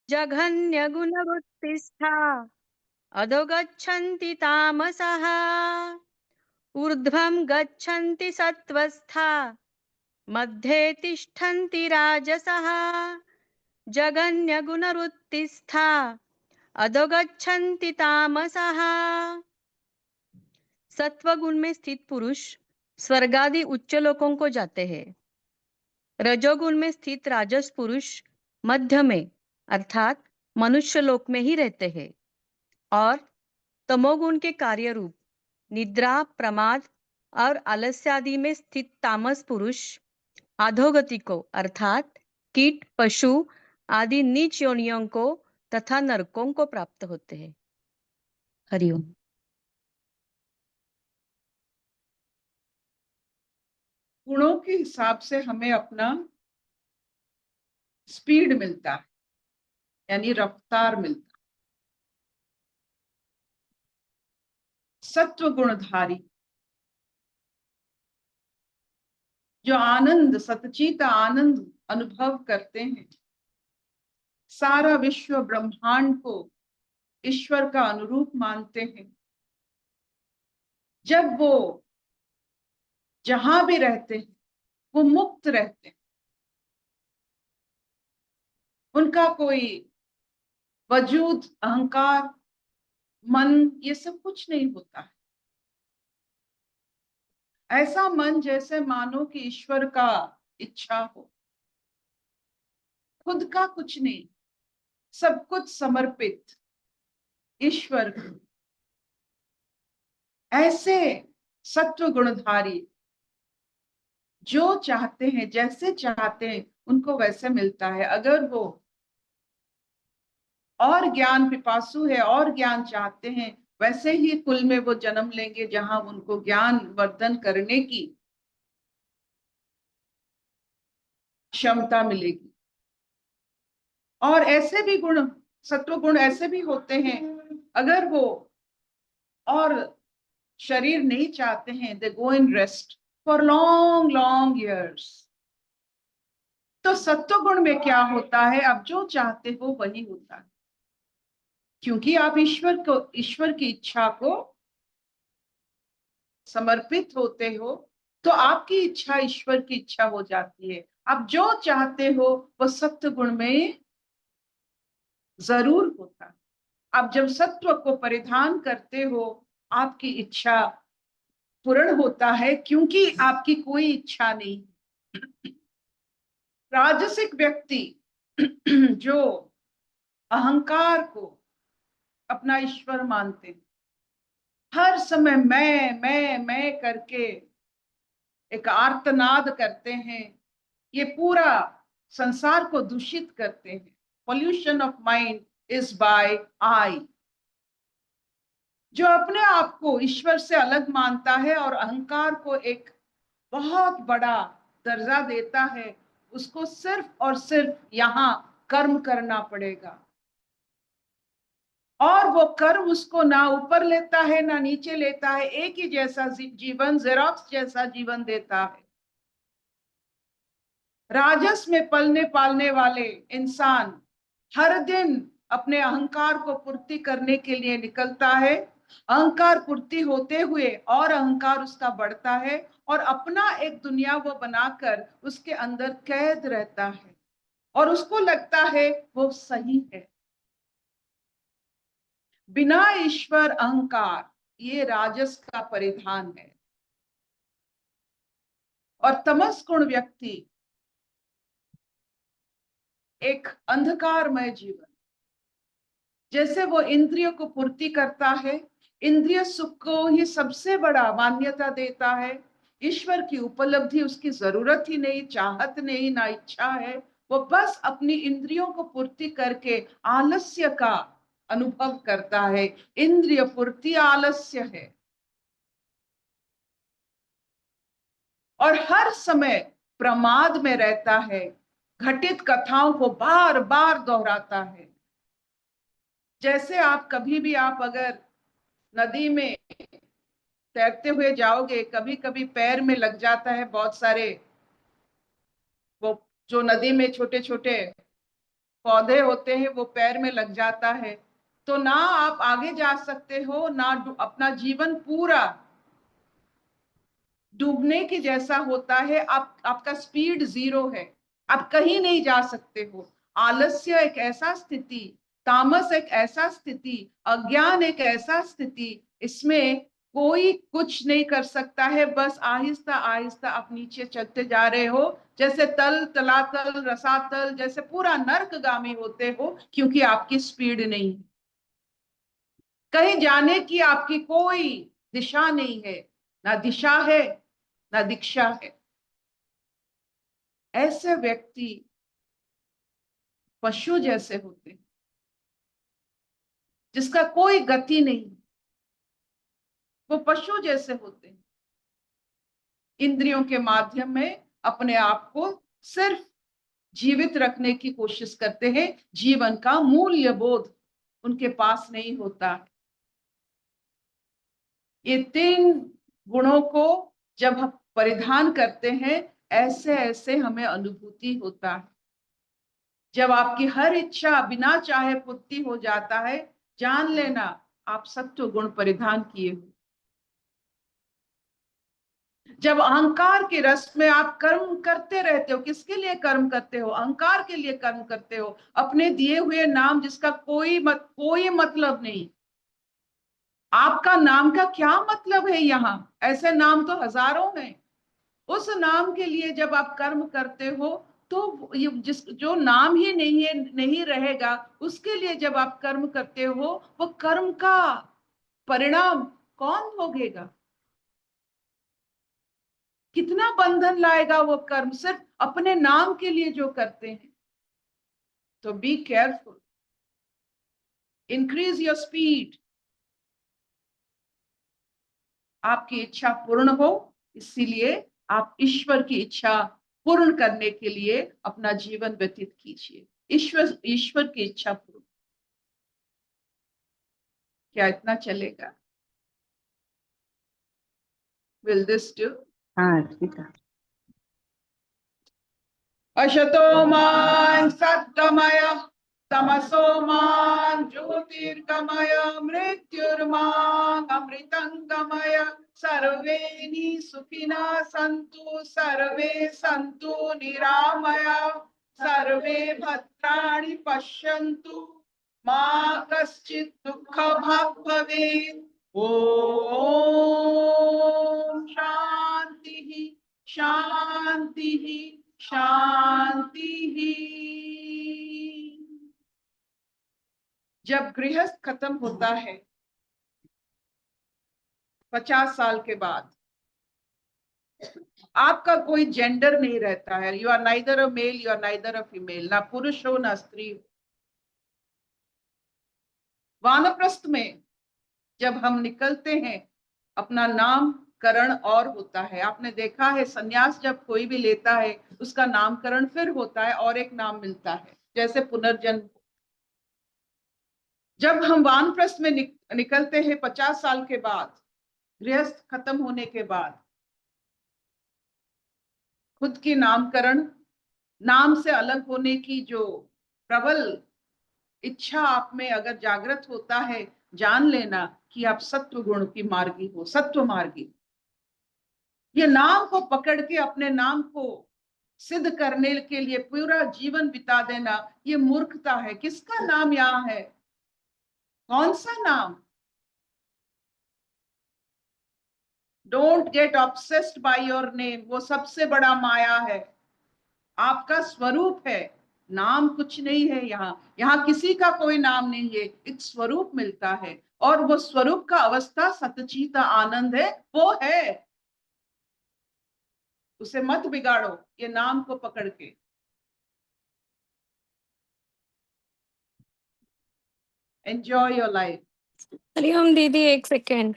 जघन्यगुणवृत्तिस्था अधोगच्छन्ति तामसः ऊर्ध्वं गच्छन्ति सत्त्वस्था मध्ये तिष्ठन्ति राजसः जघन्यगुणवृत्तिस्था अधोगच्छन्ति तामसः। सत्वगुण में स्थित पुरुष स्वर्गादि उच्च लोकों को जाते हैं। रजोगुण में स्थित राजस पुरुष मध्य में अर्थात मनुष्य लोक में ही रहते हैं और तमोगुण के कार्य रूप निद्रा, प्रमाद और आलस्य आदि में स्थित तामस पुरुष अधोगति को अर्थात कीट, पशु आदि नीच योनियों को तथा नरकों को प्राप्त होते हैं। हरिओम। गुणों के हिसाब से हमें अपना स्पीड मिलता है, यानी रफ्तार मिलता है। सत्व गुणधारी जो आनंद, सतचित आनंद अनुभव करते हैं, सारा विश्व ब्रह्मांड को ईश्वर का अनुरूप मानते हैं, जब वो जहां भी रहते हैं वो मुक्त रहते हैं, उनका कोई वजूद, अहंकार, मन ये सब कुछ नहीं होता है। ऐसा मन जैसे मानो कि ईश्वर का इच्छा हो, खुद का कुछ नहीं, सब कुछ समर्पित ईश्वर को। ऐसे सत्व गुणधारी जो चाहते हैं, जैसे चाहते हैं उनको वैसे मिलता है। अगर वो और ज्ञान पिपासु है और ज्ञान चाहते हैं, वैसे ही कुल में वो जन्म लेंगे जहां उनको ज्ञान वर्धन करने की क्षमता मिलेगी। और ऐसे भी गुण, सत्व गुण ऐसे भी होते हैं, अगर वो और शरीर नहीं चाहते हैं, they go in rest for long long years. तो सत्व गुण में क्या होता है, अब जो चाहते हो वही होता है, क्योंकि आप ईश्वर की इच्छा को समर्पित होते हो, तो आपकी इच्छा ईश्वर की इच्छा हो जाती है। आप जो चाहते हो वो सत्व गुण में जरूर होता है। आप जब सत्व को परिधान करते हो, आपकी इच्छा पूर्ण होता है, क्योंकि आपकी कोई इच्छा नहीं। राजसिक व्यक्ति जो अहंकार को अपना ईश्वर मानते हैं, हर समय मैं करके एक आर्तनाद करते हैं, ये पूरा संसार को दूषित करते हैं। Pollution of mind is by eye. जो अपने आप को ईश्वर से अलग मानता है और अहंकार को एक बहुत बड़ा दर्जा देता है, उसको सिर्फ और सिर्फ यहाँ कर्म करना पड़ेगा, और वो कर्म उसको ना ऊपर लेता है ना नीचे लेता है, एक ही जैसा जीवन, जेरोक्स जैसा जीवन देता है। राजस में पलने पालने वाले इंसान हर दिन अपने अहंकार को पूर्ति करने के लिए निकलता है। अहंकार पूर्ति होते हुए और अहंकार उसका बढ़ता है और अपना एक दुनिया वो बनाकर उसके अंदर कैद रहता है और उसको लगता है वो सही है। बिना ईश्वर अहंकार, ये राजस का परिधान है। और तमस गुण व्यक्ति एक अंधकारमय जीवन, जैसे वो इंद्रियों को पूर्ति करता है, इंद्रिय सुख को ही सबसे बड़ा मान्यता देता है, ईश्वर की उपलब्धि उसकी जरूरत ही नहीं, चाहत नहीं, ना इच्छा है, वो बस अपनी इंद्रियों को पूर्ति करके आलस्य का अनुभव करता है। इंद्रिय पूर्ति आलस्य है और हर समय प्रमाद में रहता है, घटित कथाओं को बार बार दोहराता है। जैसे आप कभी भी, आप अगर नदी में तैरते हुए जाओगे, कभी कभी पैर में लग जाता है बहुत सारे, वो जो नदी में छोटे छोटे पौधे होते हैं वो पैर में लग जाता है, तो ना आप आगे जा सकते हो, ना अपना जीवन पूरा डूबने के जैसा होता है। आपका स्पीड 0 है, आप कहीं नहीं जा सकते हो। आलस्य एक ऐसा स्थिति, तामस एक ऐसा स्थिति, अज्ञान एक ऐसा स्थिति, इसमें कोई कुछ नहीं कर सकता है। बस आहिस्ता आहिस्ता आप नीचे चलते जा रहे हो, जैसे तल तलातल रसातल, जैसे पूरा नर्कगामी होते हो, क्योंकि आपकी स्पीड नहीं है। कहीं जाने की आपकी कोई दिशा नहीं है, ना दिशा है ना दीक्षा है। ऐसे व्यक्ति पशु जैसे होते हैं, जिसका कोई गति नहीं, वो पशु जैसे होते हैं। इंद्रियों के माध्यम में अपने आप को सिर्फ जीवित रखने की कोशिश करते हैं, जीवन का मूल्य बोध उनके पास नहीं होता। ये 3 गुणों को जब हम परिधान करते हैं, ऐसे ऐसे हमें अनुभूति होता है। जब आपकी हर इच्छा बिना चाहे पूर्ति हो जाता है, जान लेना आप सत्व गुण परिधान किए हो। जब अहंकार के रस में आप कर्म करते रहते हो, किसके लिए कर्म करते हो? अहंकार के लिए कर्म करते हो, अपने दिए हुए नाम जिसका कोई मतलब नहीं। आपका नाम का क्या मतलब है? यहाँ ऐसे नाम तो हजारों हैं। उस नाम के लिए जब आप कर्म करते हो, तो ये जो नाम ही नहीं रहेगा, उसके लिए जब आप कर्म करते हो, वो कर्म का परिणाम कौन भोगेगा? कितना बंधन लाएगा वो कर्म, सिर्फ अपने नाम के लिए जो करते हैं। तो be careful, increase your speed. आपकी इच्छा पूर्ण हो, इसीलिए आप ईश्वर की इच्छा पूर्ण करने के लिए अपना जीवन व्यतीत कीजिए। ईश्वर की इच्छा पूर्ण। क्या इतना चलेगा? Will this do? हाँ ठीक है। अशतो मान सत्तमय, तमसो मान ज्योतिर्गमय, मृत्युर्मां अमृतंगमय। सर्वे सुखिनः सन्तु, सर्वे सन्तु निरामया, सर्वे भद्राणि पश्यन्तु, मा कश्चित् दुःखभाग् भवेत्। ओम शांति शांति शांति। जब गृहस्थ खत्म होता है 50 साल के बाद, आपका कोई जेंडर नहीं रहता है। You are neither a male, you are neither a female, ना पुरुष हो ना स्त्री हो। वानप्रस्थ में जब हम निकलते हैं, अपना नामकरण और होता है। आपने देखा है, सन्यास जब कोई भी लेता है, उसका नामकरण फिर होता है और एक नाम मिलता है, जैसे पुनर्जन्म। जब हम वानप्रस्थ में निकलते हैं 50 साल के बाद, गृहस्थ खत्म होने के बाद, खुद की नामकरण, नाम से अलग होने की जो प्रबल इच्छा आप में अगर जागृत होता है, जान लेना कि आप सत्व गुण की मार्गी हो, सत्व मार्गी। ये नाम को पकड़ के अपने नाम को सिद्ध करने के लिए पूरा जीवन बिता देना, ये मूर्खता है। किसका नाम यहाँ है? कौन सा नाम? Don't get obsessed by your name, वो सबसे बड़ा माया है। आपका स्वरूप है, नाम कुछ नहीं है। यहाँ किसी का कोई नाम नहीं है, एक स्वरूप मिलता है, और वो स्वरूप का अवस्था सतचित आनंद है, वो है। उसे मत बिगाड़ो ये नाम को पकड़ के। Enjoy your life. हरिओम दीदी, एक सेकेंड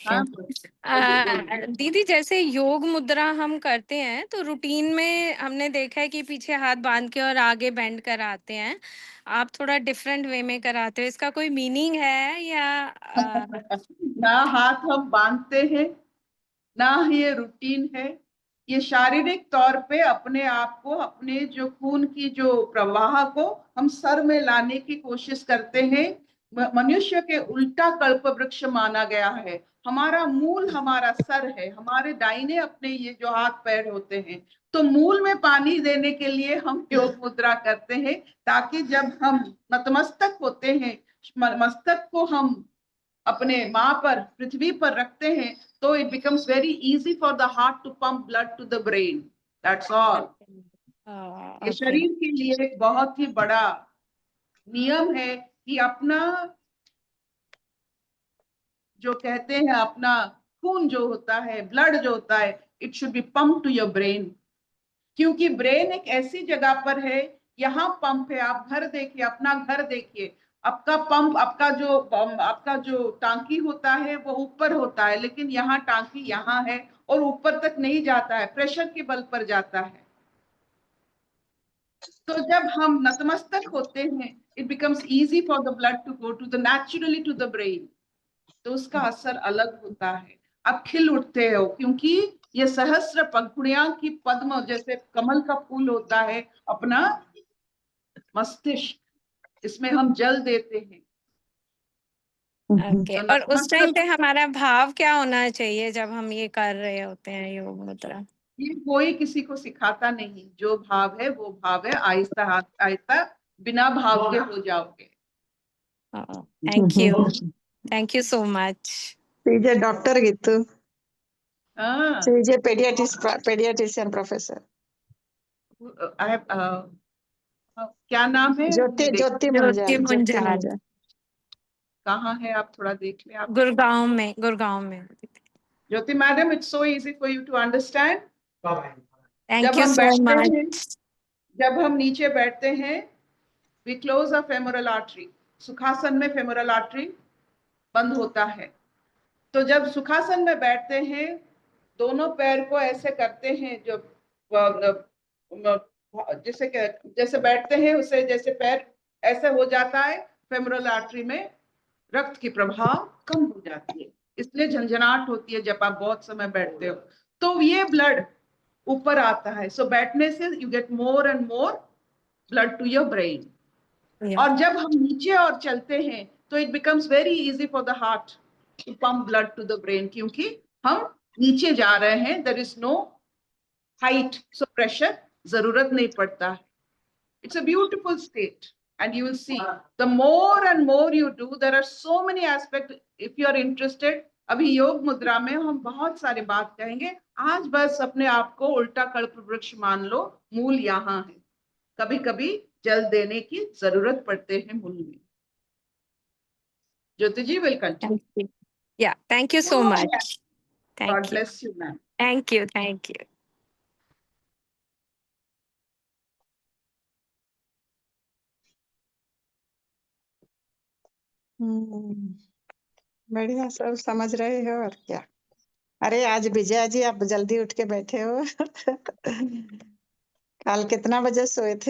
हाँ, दीदी, जैसे योग मुद्रा हम करते हैं तो रूटीन में हमने देखा है कि पीछे हाथ बांध के और आगे बेंड कराते हैं। आप थोड़ा डिफरेंट वे में कराते हो, इसका कोई मीनिंग है या ना हाथ हम बांधते हैं, ना ये रूटीन है। ये शारीरिक तौर पे अपने आप को, अपने जो खून की जो प्रवाह को हम सर में लाने की कोशिश करते हैं। मनुष्य के उल्टा कल्प वृक्ष माना गया है। हमारा मूल हमारा सर है, हमारे दाहिने अपने ये जो हाथ पैर होते हैं। तो मूल में पानी देने के लिए हम योग मुद्रा करते हैं, ताकि जब हम नतमस्तक होते हैं, मस्तक को हम अपने माँ पर, पृथ्वी पर रखते हैं, तो it becomes very easy for the heart to pump blood to the brain. That's all. ये ओके। शरीर के लिए एक बहुत ही बड़ा नियम है कि अपना जो कहते हैं, अपना खून जो होता है, ब्लड जो होता है, it should be pump to your brain. क्योंकि ब्रेन एक ऐसी जगह पर है, यहाँ पंप है। आप घर देखिए, अपना घर देखिए, आपका पंप, आपका जो टांकी होता है वो ऊपर होता है, लेकिन यहाँ टांकी यहाँ है और ऊपर तक नहीं जाता है, प्रेशर के बल पर जाता है। तो जब हम नतमस्तक होते हैं, it becomes easy for the blood to go to the naturally to the brain. तो उसका असर अलग होता है। आप खिल उठते हो, क्योंकि ये सहस्र पंखुड़ियां की पद्म जैसे कमल का फूल होता है अपना मस्तिष्क, इसमें हम जल देते हैं। ओके। तो और उस टाइम नतमस्तक, पे हमारा भाव क्या होना चाहिए जब हम ये कर रहे होते हैं योग मुद्रा? ये कोई किसी को सिखाता नहीं, जो भाव है वो भाव है। आहिस्ता आहिस्ता बिना भाव के हो जाओगे। Thank you so much. CJ doctor Gittu, हाँ, सीजे पेडियाट्रिशियन प्रोफेसर क्या नाम है? ज्योति ज्योति ज्योति मुंजाल। मुंजाल। कहाँ है? आप थोड़ा देख ले। आप गुड़गांव में, गुड़गांव में। Jyoti madam, it's so easy for you to understand. Thank जब यू हम सो बैठते मच। हैं, जब हम नीचे बैठते हैं, we close a femoral artery. सुखासन में फेमोरल आर्टरी बंद होता है। तो जब सुखासन में बैठते हैं, दोनों पैर को ऐसे करते हैं, जो जैसे जैसे बैठते हैं उसे, जैसे पैर ऐसे हो जाता है, फेमोरल आर्टरी में रक्त की प्रवाह कम हो जाती है, इसलिए झंझनाहट होती है जब आप बहुत समय बैठते हो। तो ये ब्लड ऊपर आता है। सो बैठने से you get more and more blood to your brain. और जब हम नीचे और चलते हैं, तो it becomes very easy for the heart to pump blood to the brain, क्योंकि हम नीचे जा रहे हैं। There is no height, so pressure जरूरत नहीं पड़ता है। It's a beautiful state, and you will see the more and more you do, there are so many aspects. If you are interested, अभी योग मुद्रा में हम बहुत सारे बात कहेंगे। आज बस अपने आप को उल्टा कल्प वृक्ष मान लो, मूल यहाँ है। कभी कभी जल देने की जरूरत पड़ते हैं मूल में। Jyoti ji, will continue. Yeah, thank you so much. God Thank you. bless you, ma'am. Thank you. Thank you. बढ़िया, सब समझ रहे हो और क्या। अरे आज विजया जी आप जल्दी उठ के बैठे हो। कल कितना बजे सोए थे?